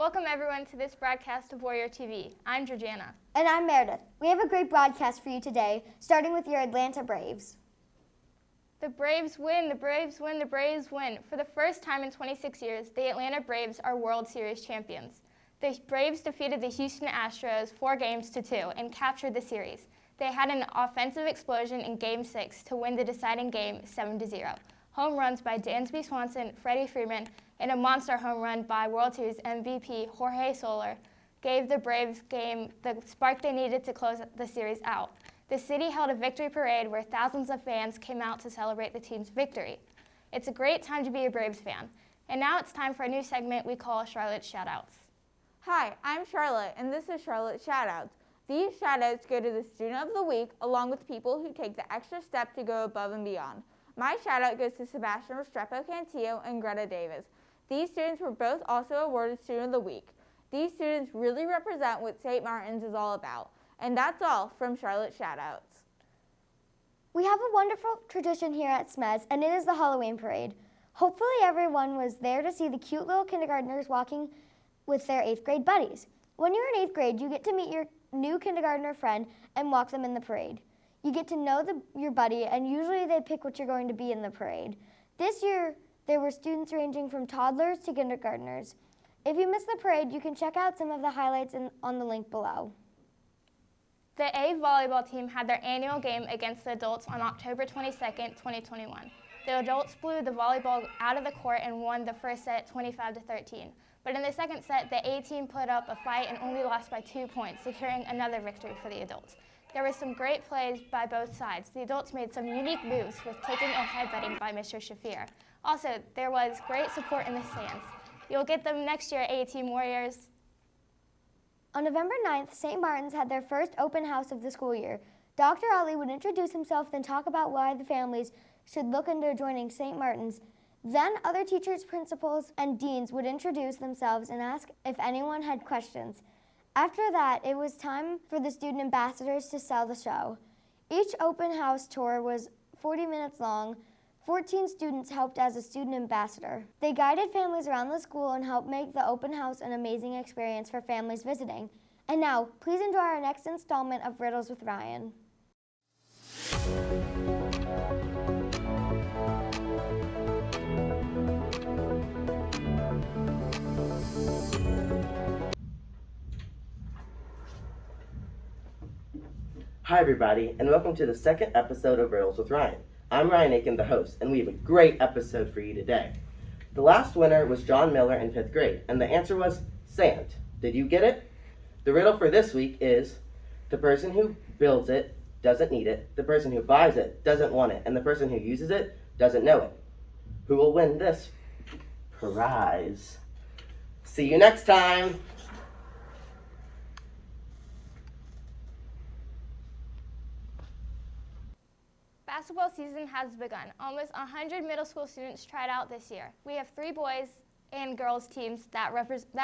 Welcome everyone to this broadcast of Warrior TV. I'm Georgiana. And I'm Meredith. We have a great broadcast for you today, starting with your Atlanta Braves. The Braves win, the Braves win, the Braves win. For the first time in 26 years, the Atlanta Braves are World Series champions. The Braves defeated the Houston Astros 4-2 and captured the series. They had an offensive explosion in Game 6 to win the deciding game 7-0. Home runs by Dansby Swanson, Freddie Freeman, and a monster home run by World Series MVP Jorge Soler gave the Braves game the spark they needed to close the series out. The city held a victory parade where thousands of fans came out to celebrate the team's victory. It's a great time to be a Braves fan. And now it's time for a new segment we call Charlotte Shoutouts. Hi, I'm Charlotte, and this is Charlotte Shoutouts. These shoutouts go to the Student of the Week, along with people who take the extra step to go above and beyond. My shoutout goes to Sebastian Restrepo Cantillo and Greta Davis. These students were both also awarded Student of the Week. These students really represent what St. Martin's is all about. And that's all from Charlotte Shoutouts. We have a wonderful tradition here at SMES, and it is the Halloween Parade. Hopefully everyone was there to see the cute little kindergartners walking with their 8th grade buddies. When you're in 8th grade, you get to meet your new kindergartner friend and walk them in the parade. You get to know your buddy, and usually they pick what you're going to be in the parade. This year, there were students ranging from toddlers to kindergartners. If you missed the parade, you can check out some of the highlights on the link below. The A volleyball team had their annual game against the adults on October 22nd, 2021. The adults blew the volleyball out of the court and won the first set 25-13. But in the second set, the A team put up a fight and only lost by 2 points, securing another victory for the adults. There were some great plays by both sides. The adults made some unique moves with kicking and headbutting by Mr. Shafir. Also, there was great support in the stands. You'll get them next year, A-Team Warriors. On November 9th, St. Martin's had their first open house of the school year. Dr. Ali would introduce himself, then talk about why the families should look into joining St. Martin's. Then other teachers, principals, and deans would introduce themselves and ask if anyone had questions. After that, it was time for the student ambassadors to sell the show. Each open house tour was 40 minutes long. 14 students helped as a student ambassador. They guided families around the school and helped make the open house an amazing experience for families visiting. And now, please enjoy our next installment of Riddles with Ryan. Hi everybody, and welcome to the second episode of Riddles with Ryan. I'm Ryan Aiken, the host, and we have a great episode for you today. The last winner was John Miller in 5th grade, and the answer was sand. Did you get it? The riddle for this week is, the person who builds it doesn't need it, the person who buys it doesn't want it, and the person who uses it doesn't know it. Who will win this prize? See you next time! Basketball season has begun. Almost 100 middle school students tried out this year. We have 3 boys and girls teams that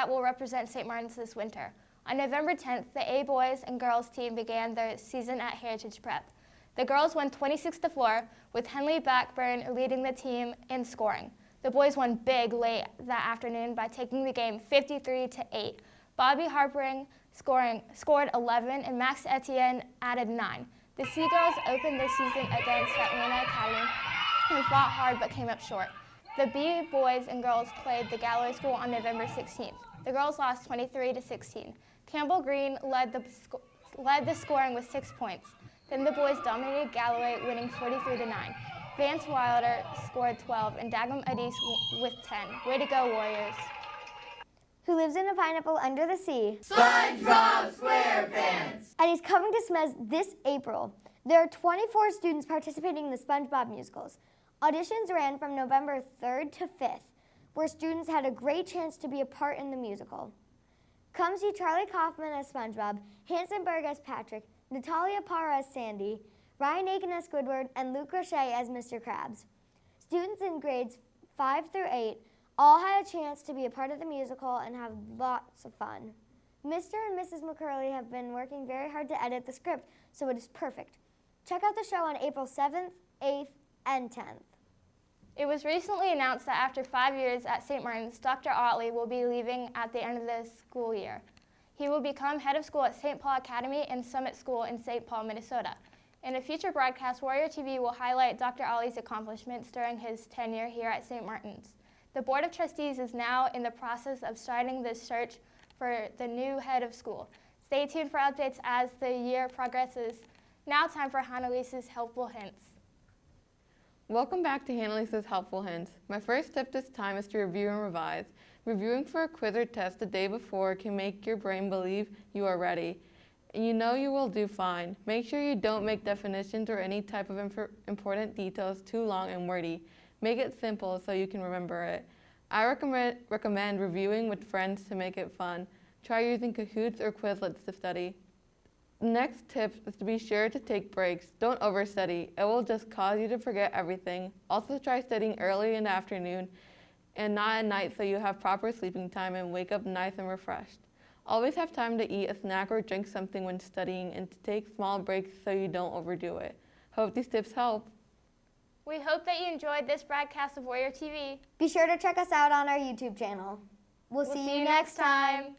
will represent St. Martin's this winter. On November 10th, the A boys and girls team began their season at Heritage Prep. The girls won 26-4, with Henley Blackburn leading the team in scoring. The boys won big late that afternoon by taking the game 53-8. Bobby Harpering scored 11, and Max Etienne added 9. The Seagulls opened their season against Atlanta Academy and fought hard but came up short. The B boys and girls played the Galloway School on November 16th. The girls lost 23-16. Campbell Green led the scoring with 6 points. Then the boys dominated Galloway, winning 43-9. Vance Wilder scored 12 and Dagum Adis with 10. Way to go, Warriors. Who lives in a pineapple under the sea? SpongeBob SquarePants! And he's coming to SMES this April. There are 24 students participating in the SpongeBob musicals. Auditions ran from November 3rd to 5th, where students had a great chance to be a part in the musical. Come see Charlie Kaufman as SpongeBob, Hanson Berg as Patrick, Natalia Parra as Sandy, Ryan Aiken as Squidward, and Luke Roche as Mr. Krabs. Students in grades 5 through 8 all had a chance to be a part of the musical and have lots of fun. Mr. and Mrs. McCurley have been working very hard to edit the script, so it is perfect. Check out the show on April 7th, 8th, and 10th. It was recently announced that after 5 years at St. Martin's, Dr. Otley will be leaving at the end of the school year. He will become head of school at St. Paul Academy and Summit School in St. Paul, Minnesota. In a future broadcast, Warrior TV will highlight Dr. Otley's accomplishments during his tenure here at St. Martin's. The Board of Trustees is now in the process of starting the search for the new head of school. Stay tuned for updates as the year progresses. Now time for Hannah-Lisa's Helpful Hints. Welcome back to Hannah-Lisa's Helpful Hints. My first tip this time is to review and revise. Reviewing for a quiz or test the day before can make your brain believe you are ready. And you know you will do fine. Make sure you don't make definitions or any type of important details too long and wordy. Make it simple so you can remember it. I recommend reviewing with friends to make it fun. Try using Kahoots or Quizlets to study. The next tip is to be sure to take breaks. Don't overstudy. It will just cause you to forget everything. Also try studying early in the afternoon and not at night so you have proper sleeping time and wake up nice and refreshed. Always have time to eat a snack or drink something when studying and to take small breaks so you don't overdo it. Hope these tips help. We hope that you enjoyed this broadcast of Warrior TV. Be sure to check us out on our YouTube channel. We'll see you next time.